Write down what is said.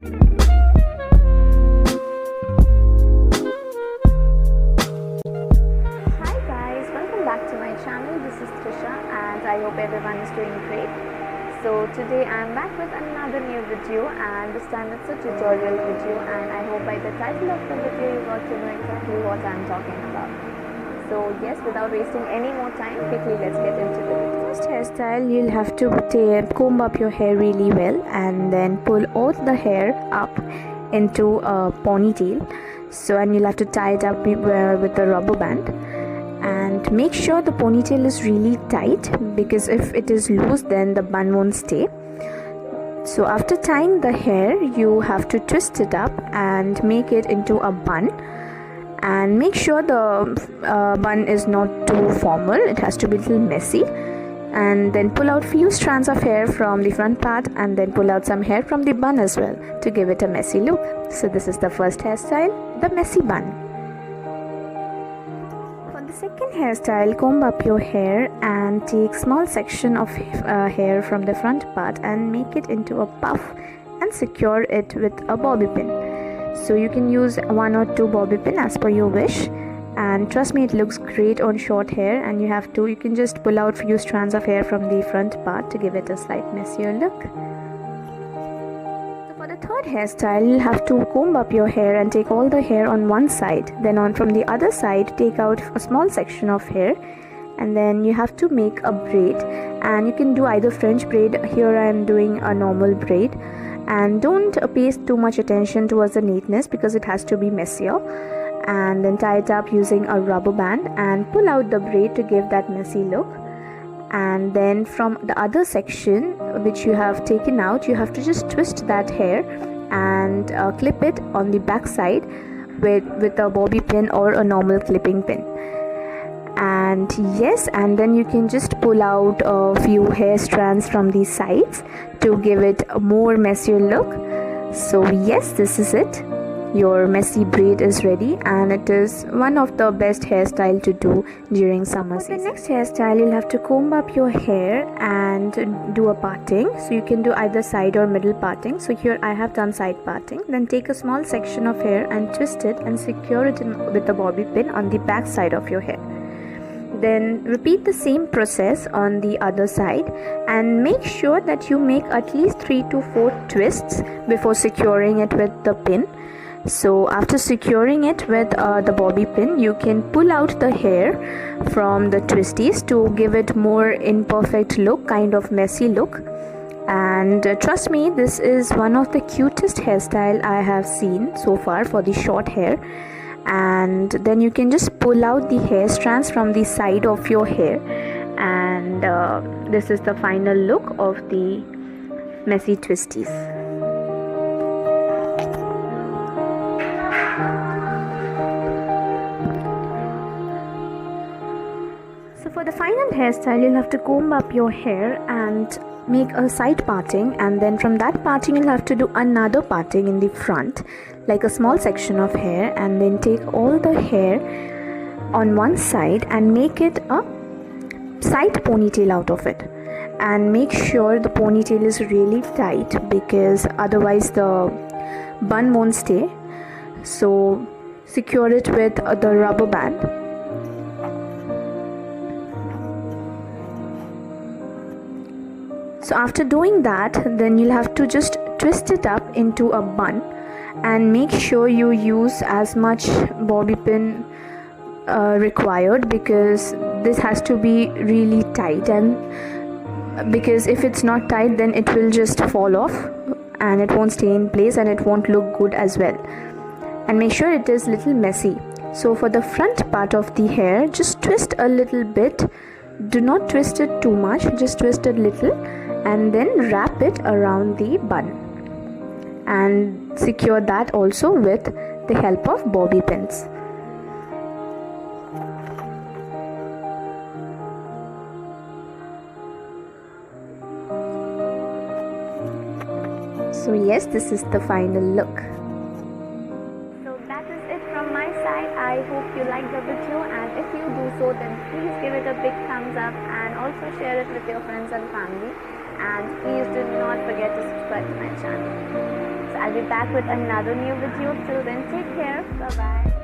Hi guys, welcome back to my channel. This is Trisha and I hope everyone is doing great. So today I am back with another new video, and this time it's a tutorial video, and I hope by the title of the video you got to know exactly what I am talking about. So yes, without wasting any more time, quickly let's get into the video. First hairstyle, you'll have to comb up your hair really well and then pull all the hair up into a ponytail. And you'll have to tie it up with a rubber band, and make sure the ponytail is really tight, because if it is loose then the bun won't stay. So after tying the hair, you have to twist it up and make it into a bun, and make sure the bun is not too formal. It has to be a little messy. And then pull out few strands of hair from the front part, and then pull out some hair from the bun as well to give it a messy look. So this is the first hairstyle, the messy bun. For the second hairstyle, comb up your hair and take small section of hair from the front part and make it into a puff and secure it with a bobby pin. So you can use 1 or 2 bobby pin as per your wish, and trust me, it looks great on short hair. And you can just pull out few strands of hair from the front part to give it a slight messier look. So for the third hairstyle, you'll have to comb up your hair and take all the hair on one side, then from the other side take out a small section of hair, and then you have to make a braid. And you can do either French braid. Here I am doing a normal braid, and don't pay too much attention towards the neatness because it has to be messier. And then tie it up using a rubber band and pull out the braid to give that messy look. And then from the other section which you have taken out, you have to just twist that hair and clip it on the back side with a bobby pin or a normal clipping pin. And yes, and then you can just pull out a few hair strands from the sides to give it a more messier look. So yes, this is it. Your messy braid is ready, and it is one of the best hairstyle to do during summer season. For the next hairstyle, you'll have to comb up your hair and do a parting. So you can do either side or middle parting. So here I have done side parting. Then take a small section of hair and twist it and secure it with a bobby pin on the back side of your hair. Then repeat the same process on the other side, and make sure that you make at least 3 to 4 twists before securing it with the pin. So after securing it with the bobby pin, you can pull out the hair from the twisties to give it more imperfect look, kind of messy look. And trust me, this is one of the cutest hairstyle I have seen so far for the short hair. And then you can just pull out the hair strands from the side of your hair, and this is the final look of the messy twisties. So for the final hairstyle, you'll have to comb up your hair and make a side parting, and then from that parting you'll have to do another parting in the front, like a small section of hair, and then take all the hair on one side and make it a side ponytail out of it. And make sure the ponytail is really tight, because otherwise the bun won't stay. So secure it with the rubber band. So after doing that, then you'll have to just twist it up into a bun, and make sure you use as much bobby pin required, because this has to be really tight, and because if it's not tight then it will just fall off and it won't stay in place and it won't look good as well. And make sure it is little messy. So for the front part of the hair, just twist a little bit. Do not twist it too much, just twist a little, and then wrap it around the bun, and secure that also with the help of bobby pins. So yes, this is the final look. So that is it from my side. I hope you liked the video, and if you do so, then please give it a big thumbs up and also share it with your friends and family. And please do not forget to subscribe to my channel. I'll be back with another new video. Till then, take care. Bye bye.